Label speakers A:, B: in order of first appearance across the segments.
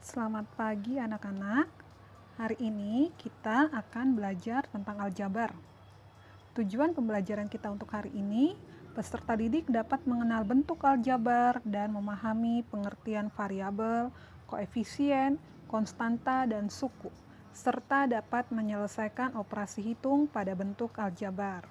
A: Selamat pagi anak-anak. Hari ini kita akan belajar tentang aljabar. Tujuan pembelajaran kita untuk hari ini, peserta didik dapat mengenal bentuk aljabar dan memahami pengertian variabel, koefisien, konstanta, dan suku, serta dapat menyelesaikan operasi hitung pada bentuk aljabar.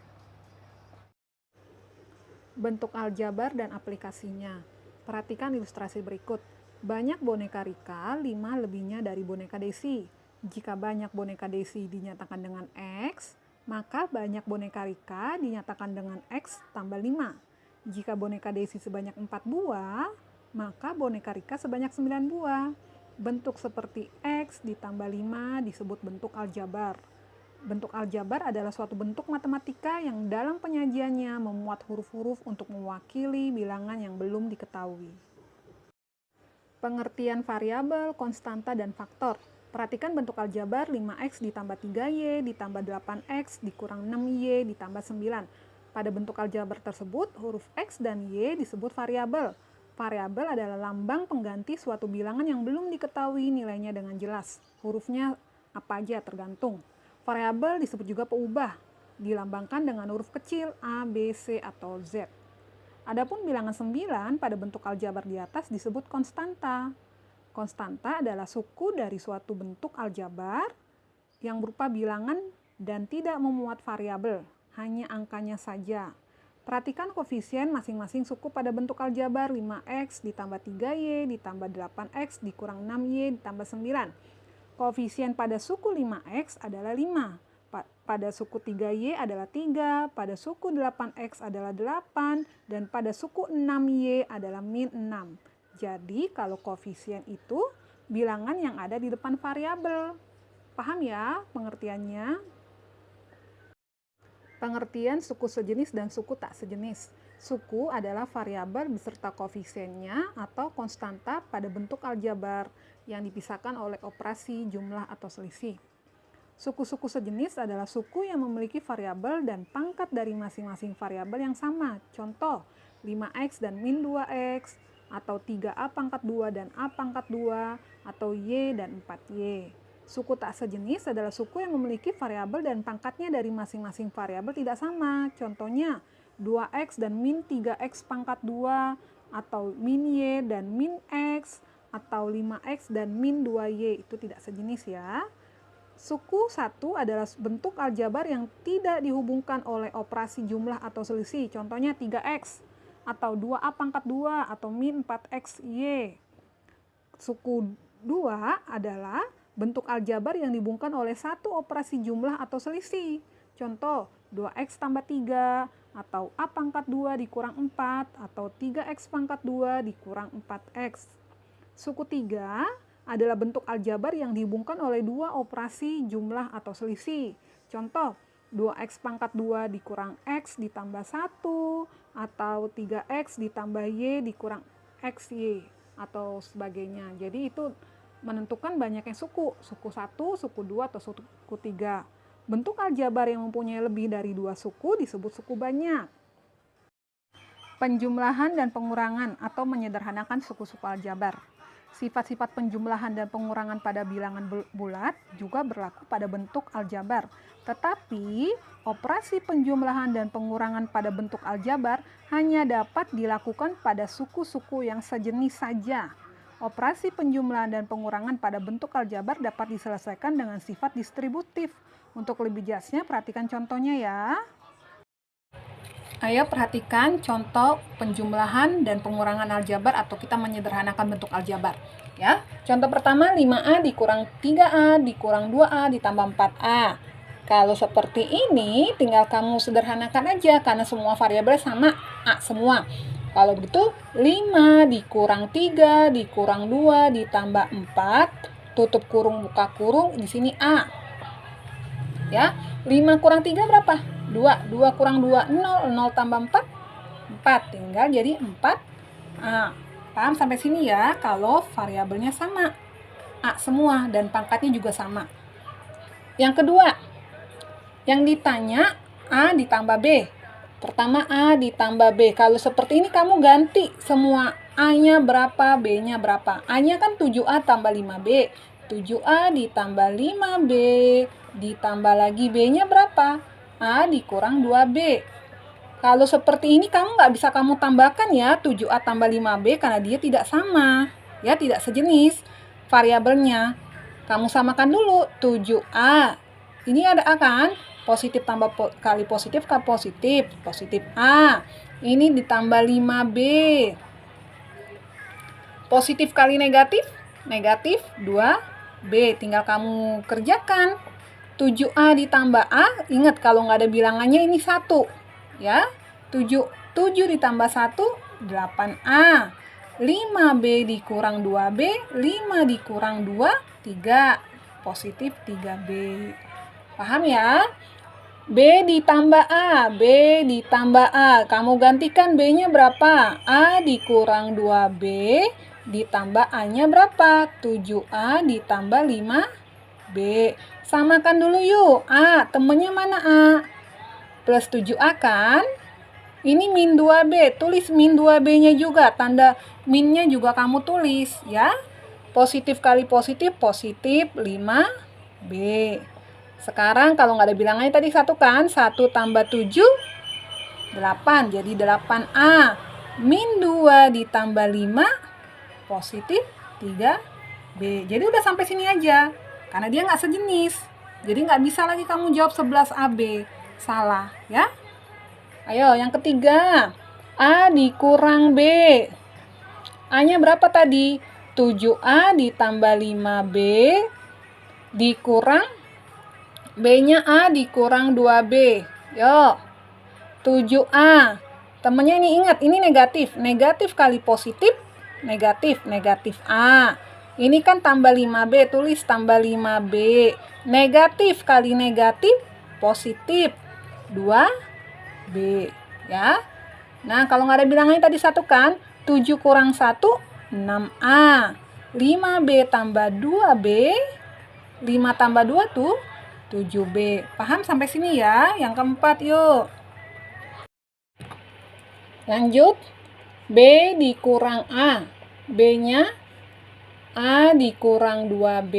A: Bentuk aljabar dan aplikasinya. Perhatikan ilustrasi berikut. Banyak boneka Rika, 5 lebihnya dari boneka Desi. Jika banyak boneka Desi dinyatakan dengan X, maka banyak boneka Rika dinyatakan dengan X tambah 5. Jika boneka Desi sebanyak 4 buah, maka boneka Rika sebanyak 9 buah. Bentuk seperti X ditambah 5 disebut bentuk aljabar. Bentuk aljabar adalah suatu bentuk matematika yang dalam penyajiannya memuat huruf-huruf untuk mewakili bilangan yang belum diketahui. Pengertian variabel, konstanta, dan faktor. Perhatikan bentuk aljabar 5x ditambah 3y ditambah 8x dikurang 6y ditambah 9. Pada bentuk aljabar tersebut, huruf x dan y disebut variabel. Variabel adalah lambang pengganti suatu bilangan yang belum diketahui nilainya dengan jelas. Hurufnya apa aja tergantung. Variabel disebut juga peubah, dilambangkan dengan huruf kecil A, B, C, atau Z. Adapun bilangan 9 pada bentuk aljabar di atas disebut konstanta. Konstanta adalah suku dari suatu bentuk aljabar yang berupa bilangan dan tidak memuat variabel, hanya angkanya saja. Perhatikan koefisien masing-masing suku pada bentuk aljabar 5x ditambah 3y ditambah 8x dikurang 6y ditambah 9. Koefisien pada suku 5x adalah 5. Pada suku 3y adalah 3, pada suku 8x adalah 8, dan pada suku 6y adalah min 6. Jadi, kalau koefisien itu bilangan yang ada di depan variabel. Paham ya pengertiannya? Pengertian suku sejenis dan suku tak sejenis. Suku adalah variabel beserta koefisiennya atau konstanta pada bentuk aljabar yang dipisahkan oleh operasi jumlah atau selisih. Suku-suku sejenis adalah suku yang memiliki variabel dan pangkat dari masing-masing variabel yang sama. Contoh, 5x dan min 2x, atau 3a pangkat 2 dan a pangkat 2, atau y dan 4y. Suku tak sejenis adalah suku yang memiliki variabel dan pangkatnya dari masing-masing variabel tidak sama. Contohnya, 2x dan min 3x pangkat 2, atau min y dan min x, atau 5x dan min 2y. Itu tidak sejenis ya. Suku 1 adalah bentuk aljabar yang tidak dihubungkan oleh operasi jumlah atau selisih. Contohnya 3x atau 2a pangkat 2 atau min 4xy. Suku 2 adalah bentuk aljabar yang dihubungkan oleh satu operasi jumlah atau selisih. Contoh 2x tambah 3 atau a pangkat 2 dikurang 4 atau 3x pangkat 2 dikurang 4x. Suku 3 adalah bentuk aljabar yang dihubungkan oleh dua operasi jumlah atau selisih. Contoh, 2x pangkat 2 dikurang x ditambah 1, atau 3x ditambah y dikurang xy, atau sebagainya. Jadi itu menentukan banyaknya suku 1, suku 2, atau suku 3. Bentuk aljabar yang mempunyai lebih dari 2 suku disebut suku banyak. Penjumlahan dan pengurangan atau menyederhanakan suku-suku aljabar. Sifat-sifat penjumlahan dan pengurangan pada bilangan bulat juga berlaku pada bentuk aljabar. Tetapi, operasi penjumlahan dan pengurangan pada bentuk aljabar hanya dapat dilakukan pada suku-suku yang sejenis saja. Operasi penjumlahan dan pengurangan pada bentuk aljabar dapat diselesaikan dengan sifat distributif. Untuk lebih jelasnya, perhatikan contohnya ya. Ayo perhatikan contoh penjumlahan dan pengurangan aljabar atau kita menyederhanakan bentuk aljabar. Ya, contoh pertama 5a dikurang 3a dikurang 2a ditambah 4a. Kalau seperti ini tinggal kamu sederhanakan aja karena semua variabel sama a semua. Kalau begitu 5 dikurang 3 dikurang 2 ditambah 4 tutup kurung buka kurung di sini a. Ya, 5 kurang 3 berapa? 2 kurang 2, 0 tambah 4, 4, tinggal jadi 4. Paham sampai sini ya, kalau variabelnya sama, A semua, dan pangkatnya juga sama. Yang kedua, yang ditanya A ditambah B. Pertama A ditambah B, kalau seperti ini kamu ganti semua A-nya berapa, B-nya berapa. A-nya kan 7A tambah 5B. 7A ditambah 5B ditambah lagi B-nya berapa? A dikurang 2B. Kalau seperti ini kamu nggak bisa kamu tambahkan ya 7A tambah 5B karena dia tidak sama. Ya, tidak sejenis variabelnya. Kamu samakan dulu 7A. Ini ada A kan? Positif tambah kali positif kali positif. Positif A. Ini ditambah 5B. Positif kali negatif, negatif 2B. Tinggal kamu kerjakan. 7A ditambah A, ingat kalau nggak ada bilangannya ini 1. Ya, 7 ditambah 1, 8A. 5B dikurang 2B, 5 dikurang 2, 3. Positif 3B. Paham ya? B ditambah A, B ditambah A. Kamu gantikan B-nya berapa? A dikurang 2B ditambah A-nya berapa? 7A ditambah 5B. Samakan dulu yuk. A, temennya mana A? Plus 7A kan? Ini min 2B. Tulis min 2B-nya juga. Tanda minnya juga kamu tulis ya. Positif kali positif, positif 5B. Sekarang kalau nggak ada bilangannya tadi 1 kan? 1 tambah 7, 8. Jadi 8A. Min 2 ditambah 5, positif 3B. Jadi udah sampai sini aja. Karena dia nggak sejenis. Jadi nggak bisa lagi kamu jawab 11AB. Salah ya. Ayo yang ketiga. A dikurang B. A-nya berapa tadi? 7A ditambah 5B dikurang B-nya A dikurang 2B. Yuk. 7A. Temennya ini ingat, ini negatif. Negatif kali positif, negatif. Negatif A. Ini kan tambah 5B, tulis tambah 5B. Negatif kali negatif, positif 2B. Ya. Nah, kalau nggak ada bilangannya tadi 1 kan, 7 kurang 1, 6A. 5B tambah 2B, 5 tambah 2 tuh 7B. Paham sampai sini ya? Yang keempat yuk. Lanjut. B dikurang A. B-nya A dikurang 2B,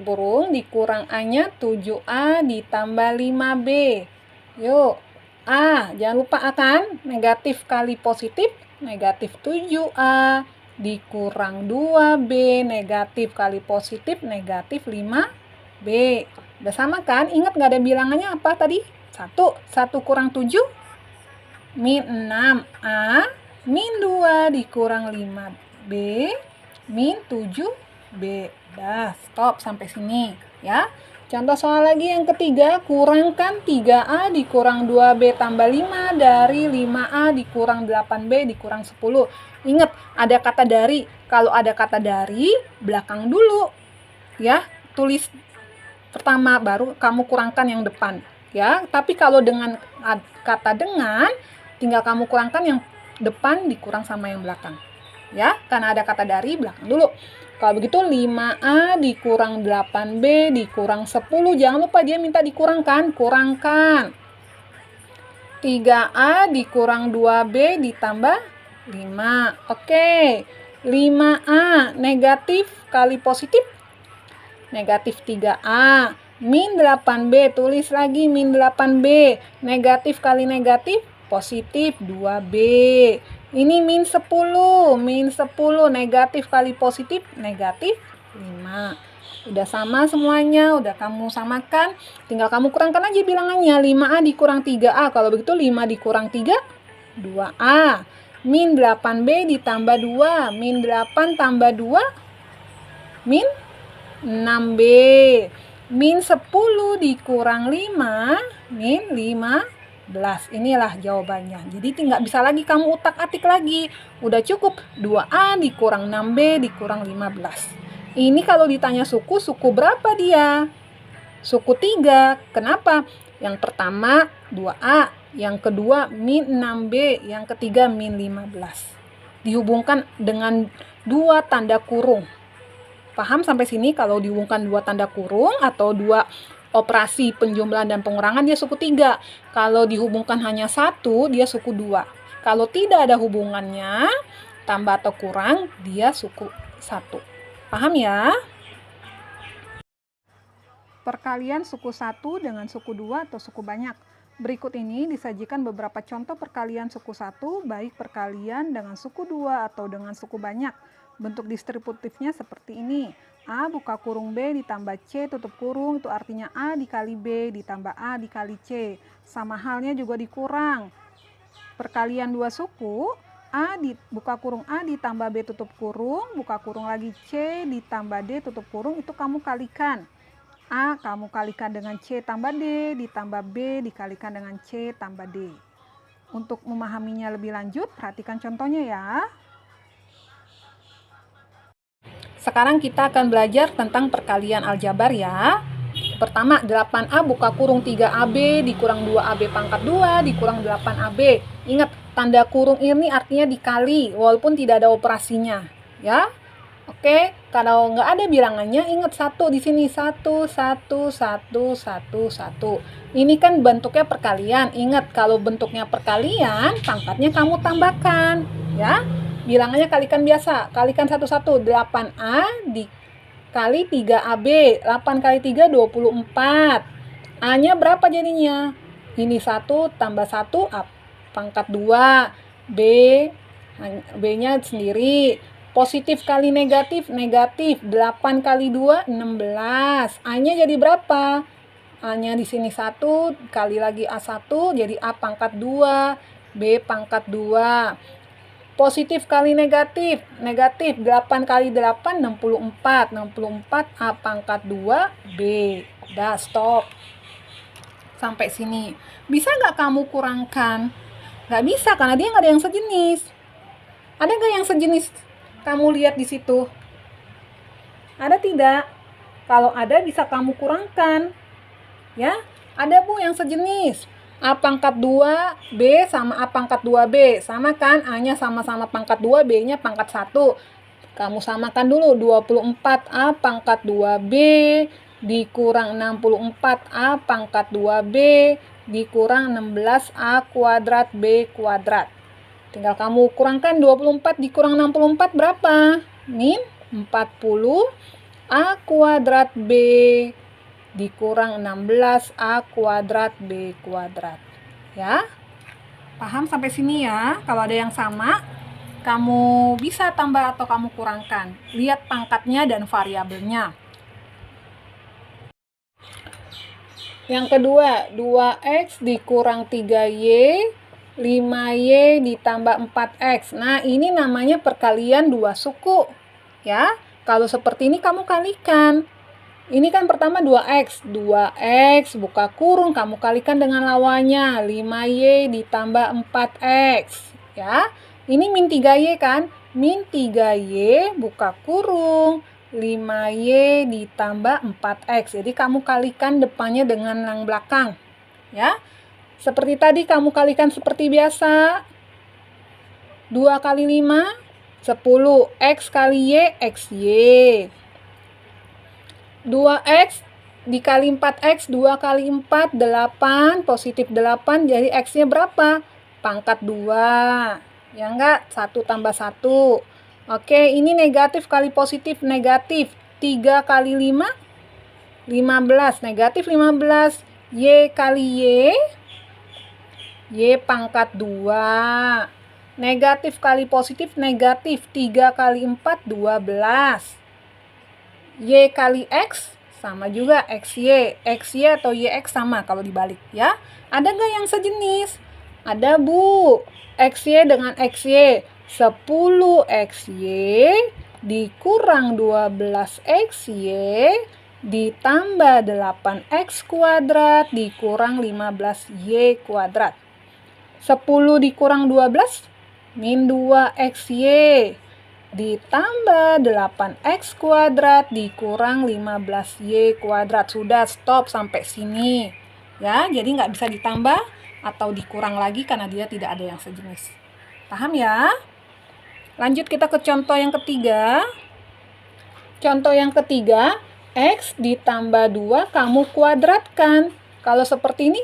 A: kurung, dikurang A-nya 7A ditambah 5B. Yuk. A, jangan lupa A kan? Negatif kali positif, negatif 7A dikurang 2B, negatif kali positif, negatif 5B. Udah sama kan? Ingat nggak ada bilangannya apa tadi? 1. 1 kurang 7, min 6A, min 2 dikurang 5B, min 7B. Dah, stop sampai sini ya. Contoh soal lagi yang ketiga, kurangkan 3A dikurang 2B tambah 5 dari 5A dikurang 8B dikurang 10. Ingat, ada kata dari. Kalau ada kata dari, belakang dulu. Ya, tulis pertama baru kamu kurangkan yang depan. Ya, tapi kalau dengan kata dengan, tinggal kamu kurangkan yang depan dikurang sama yang belakang. Ya, karena ada kata dari, belakang dulu. Kalau begitu 5A dikurang 8B dikurang 10. Jangan lupa dia minta dikurangkan. Kurangkan. 3A dikurang 2B ditambah 5. Oke. 5A negatif kali positif. Negatif 3A. Min 8B. Tulis lagi min 8B. Negatif kali negatif. Positif 2B. Ini min 10, negatif kali positif, negatif 5. Udah sama semuanya, udah kamu samakan, tinggal kamu kurangkan aja bilangannya. 5A dikurang 3A, kalau begitu 5 dikurang 3, 2A. Min 8B ditambah 2, min 8 tambah 2, min 6B. Min 10 dikurang 5, min 5. Inilah jawabannya. Jadi nggak bisa lagi kamu utak-atik lagi. Udah cukup 2A dikurang 6B dikurang 15. Ini kalau ditanya suku berapa dia? Suku 3. Kenapa? Yang pertama 2A, yang kedua min 6B, yang ketiga min 15. Dihubungkan dengan 2 tanda kurung. Paham sampai sini? Kalau dihubungkan 2 tanda kurung atau 2 operasi penjumlahan dan pengurangan, dia suku 3. Kalau dihubungkan hanya 1, dia suku 2. Kalau tidak ada hubungannya, tambah atau kurang, dia suku 1. Paham ya? Perkalian suku 1 dengan suku 2 atau suku banyak. Berikut ini disajikan beberapa contoh perkalian suku 1, baik perkalian dengan suku 2 atau dengan suku banyak. Bentuk distributifnya seperti ini. A buka kurung B ditambah C tutup kurung, itu artinya A dikali B ditambah A dikali C. Sama halnya juga dikurang. Perkalian dua suku, A buka kurung A ditambah B tutup kurung, buka kurung lagi C ditambah D tutup kurung, itu kamu kalikan. A kamu kalikan dengan C tambah D ditambah B dikalikan dengan C tambah D. Untuk memahaminya lebih lanjut, perhatikan contohnya ya. Sekarang kita akan belajar tentang perkalian aljabar ya. Pertama, 8A buka kurung 3AB dikurang 2AB pangkat 2 dikurang 8AB. Ingat, tanda kurung ini artinya dikali, walaupun tidak ada operasinya. Ya, oke. Kalau nggak ada bilangannya, ingat 1 di sini. 1, 1, 1, 1, 1. Ini kan bentuknya perkalian. Ingat, kalau bentuknya perkalian, pangkatnya kamu tambahkan. Ya, bilangannya kalikan biasa. Kalikan 1, 1. 8A dikali 3AB. 8 kali 3, 24. A-nya berapa jadinya? Ini 1 tambah 1, A pangkat 2. B-nya sendiri. Positif kali negatif, negatif. 8 kali 2, 16. A-nya jadi berapa? A-nya di sini 1, kali lagi A1, jadi A pangkat 2, B pangkat 2. Positif kali negatif, negatif. 8 kali 8, 64. 64, A pangkat 2, B. Udah, stop. Sampai sini. Bisa nggak kamu kurangkan? Nggak bisa, karena dia nggak ada yang sejenis. Ada nggak yang sejenis? Kamu lihat di situ. Ada tidak? Kalau ada bisa kamu kurangkan. Ya, ada Bu yang sejenis. A pangkat 2, B sama A pangkat 2B. Sama kan? A-nya sama-sama pangkat 2, B-nya pangkat 1. Kamu samakan dulu. 24 A pangkat 2B dikurang 64 A pangkat 2B dikurang 16 A kuadrat B kuadrat. Tinggal kamu kurangkan 24 dikurang 64 berapa? Min 40 A kuadrat B dikurang 16 A kuadrat B kuadrat. Ya, paham sampai sini ya? Kalau ada yang sama, kamu bisa tambah atau kamu kurangkan. Lihat pangkatnya dan variabelnya. Yang kedua, 2X dikurang 3Y 5Y ditambah 4X. Nah, ini namanya perkalian dua suku. Ya, kalau seperti ini kamu kalikan. Ini kan pertama 2X. 2X buka kurung, kamu kalikan dengan lawannya. 5Y ditambah 4X. Ya, ini min 3Y kan? Min 3Y buka kurung. 5Y ditambah 4X. Jadi kamu kalikan depannya dengan yang belakang. Ya. Seperti tadi kamu kalikan seperti biasa. 2 kali 5, 10. X kali Y, XY. 2X dikali 4X, 2 kali 4, 8. Positif 8, jadi X-nya berapa? Pangkat 2. Ya enggak? 1 tambah 1. Oke, ini negatif kali positif, negatif. 3 kali 5, 15. Negatif 15. Y kali Y, Y pangkat 2. Negatif kali positif, negatif. 3 kali 4, 12. Y kali X, sama juga XY. XY atau YX sama kalau dibalik ya. Ada nggak yang sejenis? Ada Bu. XY dengan XY. 10 XY dikurang 12 XY ditambah 8X kuadrat dikurang 15 Y kuadrat. 10 dikurang 12, min 2XY ditambah 8X kuadrat dikurang 15Y kuadrat. Sudah, stop sampai sini. Ya, jadi nggak bisa ditambah atau dikurang lagi karena dia tidak ada yang sejenis. Paham ya? Lanjut kita ke contoh yang ketiga. Contoh yang ketiga, X ditambah 2 kamu kuadratkan. Kalau seperti ini,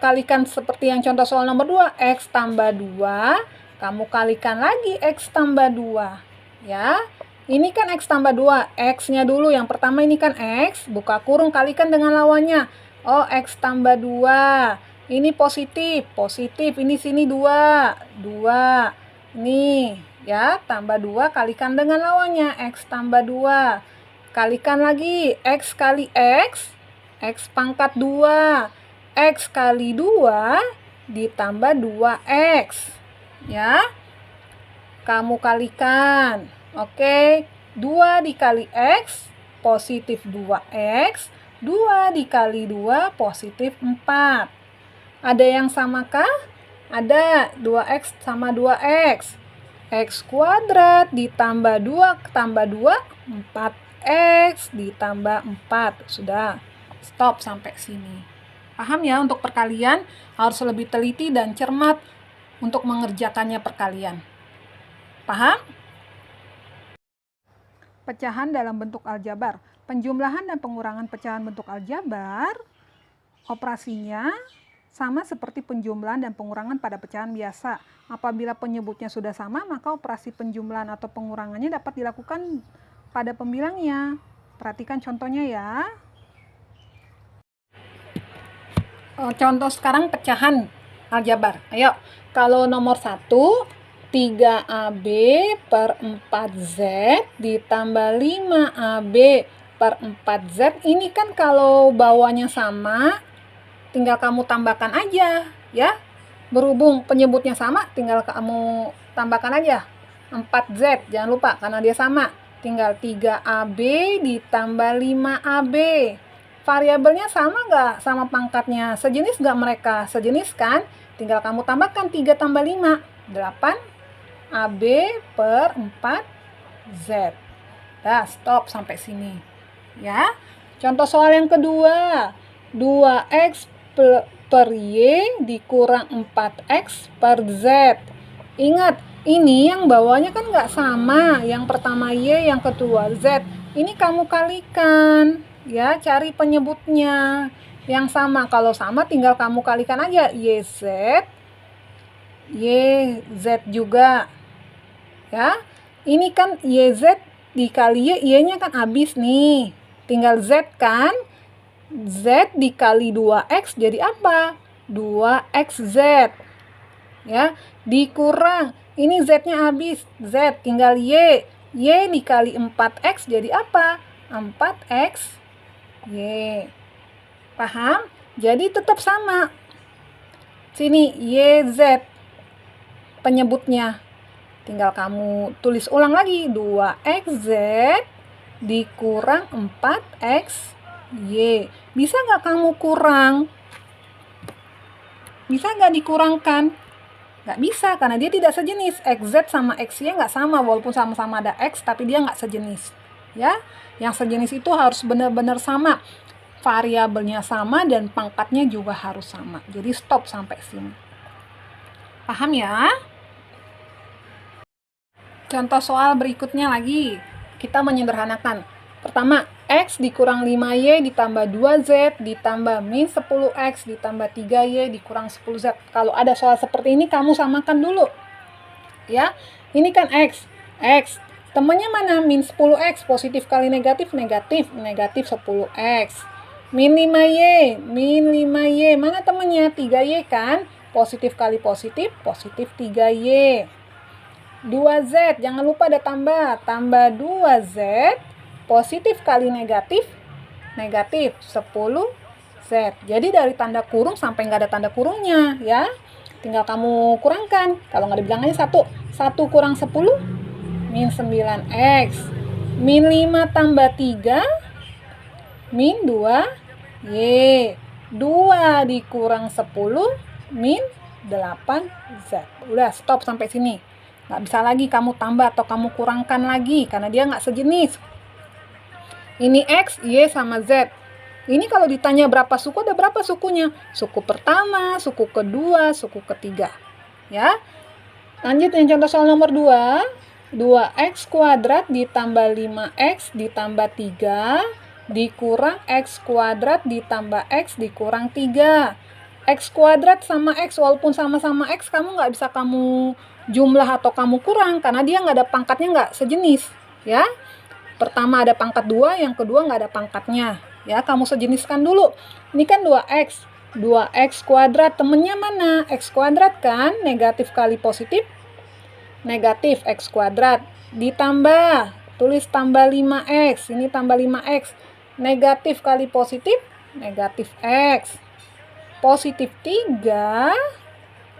A: kalikan seperti yang contoh soal nomor 2. X tambah 2 Kamu kalikan lagi X tambah 2. Ya, ini kan X tambah 2. X-nya dulu. Yang pertama ini kan X. Buka kurung, kalikan dengan lawannya. Oh, X tambah 2. Ini positif. Positif. Ini sini 2. 2. Ini, ya, tambah 2. Kalikan dengan lawannya. X tambah 2. Kalikan lagi. X kali X. X pangkat 2. X kali 2 ditambah 2X. Ya, kamu kalikan. Oke, 2 dikali X positif 2X. 2 dikali 2 positif 4. Ada yang samakah? Ada. 2X sama 2X. X kuadrat ditambah 2 tambah 2, 4X ditambah 4. Sudah. Stop sampai sini. Paham ya, untuk perkalian harus lebih teliti dan cermat untuk mengerjakannya perkalian. Paham? Pecahan dalam bentuk aljabar. Penjumlahan dan pengurangan pecahan bentuk aljabar, operasinya sama seperti penjumlahan dan pengurangan pada pecahan biasa. Apabila penyebutnya sudah sama, maka operasi penjumlahan atau pengurangannya dapat dilakukan pada pembilangnya. Perhatikan contohnya ya. Contoh sekarang pecahan aljabar. Ayo, kalau nomor 1, 3AB per 4Z ditambah 5AB per 4Z. Ini kan kalau bawahnya sama, tinggal kamu tambahkan aja, ya. Berhubung penyebutnya sama, tinggal kamu tambahkan aja. 4Z, jangan lupa, karena dia sama. Tinggal 3AB ditambah 5AB. Variabelnya sama nggak sama pangkatnya? Sejenis nggak mereka? Sejenis kan? Tinggal kamu tambahkan 3 tambah 5. 8AB per 4Z. Dah, stop sampai sini. Ya. Contoh soal yang kedua. 2X per Y dikurang 4X per Z. Ingat, ini yang bawahnya kan nggak sama. Yang pertama Y, yang kedua Z. Ini kamu kalikan. Ya, cari penyebutnya yang sama. Kalau sama tinggal kamu kalikan aja YZ juga. Ya, ini kan YZ dikali Y-nya kan habis nih. Tinggal Z kan. Z dikali 2X jadi apa? 2XZ. Ya, dikurang. Ini Z-nya habis. Z tinggal Y. Y dikali 4X jadi apa? 4X. Y. Paham? Jadi tetap sama. Sini YZ penyebutnya. Tinggal kamu tulis ulang lagi. 2XZ dikurang 4XY. Bisa nggak kamu kurang? Bisa nggak dikurangkan? Nggak bisa, karena dia tidak sejenis. XZ sama XY nggak sama, walaupun sama-sama ada X, tapi dia nggak sejenis. Ya, yang sejenis itu harus benar-benar sama. Variabelnya sama dan pangkatnya juga harus sama. Jadi stop sampai sini. Paham ya? Contoh soal berikutnya lagi. Kita menyederhanakan. Pertama, X dikurang 5Y ditambah 2Z ditambah min 10X ditambah 3Y dikurang 10Z. Kalau ada soal seperti ini, kamu samakan dulu. Ya, ini kan X. X. Temannya mana? Min 10X. Positif kali negatif, negatif. Negatif 10X. Min 5Y. Min 5Y. Mana temannya? 3Y kan? Positif kali positif, positif 3Y. 2Z. Jangan lupa ada tambah. Tambah 2Z. Positif kali negatif, negatif 10Z. Jadi dari tanda kurung sampai nggak ada tanda kurungnya, ya. Tinggal kamu kurangkan. Kalau nggak dibilangnya 1. 1 kurang 10, min 9X. Min 5 tambah 3, min 2Y. 2 dikurang 10, min 8Z. Udah, stop sampai sini. Nggak bisa lagi kamu tambah atau kamu kurangkan lagi, karena dia nggak sejenis. Ini X, Y, sama Z. Ini kalau ditanya berapa suku, ada berapa sukunya? Suku pertama, suku kedua, suku ketiga. Ya. Lanjut yang contoh soal nomor 2. 2X kuadrat ditambah 5X ditambah 3 dikurang X kuadrat ditambah X dikurang 3. X kuadrat sama X, walaupun sama-sama X, kamu nggak bisa kamu jumlah atau kamu kurang, karena dia nggak ada pangkatnya, nggak sejenis, ya. Pertama ada pangkat 2, yang kedua nggak ada pangkatnya, ya. Kamu sejeniskan dulu. Ini kan 2X. 2X kuadrat, temennya mana? X kuadrat kan, negatif kali positif, negatif X kuadrat. Ditambah, tulis tambah 5X, ini tambah 5X. Negatif kali positif, negatif X. Positif 3,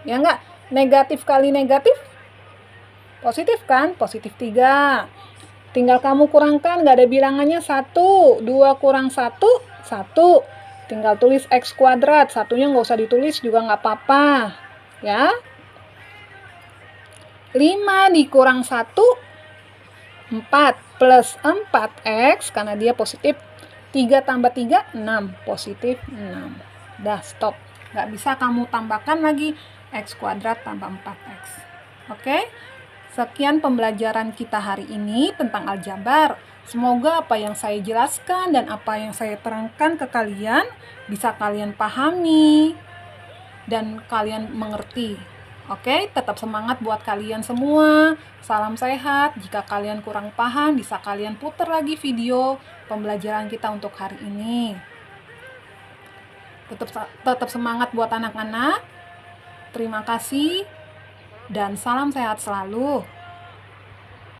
A: ya enggak? Negatif kali negatif, positif kan? Positif 3. Tinggal kamu kurangkan, nggak ada bilangannya 1. 2 kurang 1, 1. Tinggal tulis X kuadrat, satunya nggak usah ditulis juga nggak apa-apa, ya. 5 dikurang 1, 4 plus 4X, karena dia positif. 3 tambah 3, 6. Positif 6. Dah, stop. Nggak bisa kamu tambahkan lagi X kuadrat tambah 4X. Oke? Sekian pembelajaran kita hari ini tentang aljabar. Semoga apa yang saya jelaskan dan apa yang saya terangkan ke kalian bisa kalian pahami dan kalian mengerti. Oke, tetap semangat buat kalian semua. Salam sehat. Jika kalian kurang paham, bisa kalian putar lagi video pembelajaran kita untuk hari ini. Tetap semangat buat anak-anak. Terima kasih dan salam sehat selalu.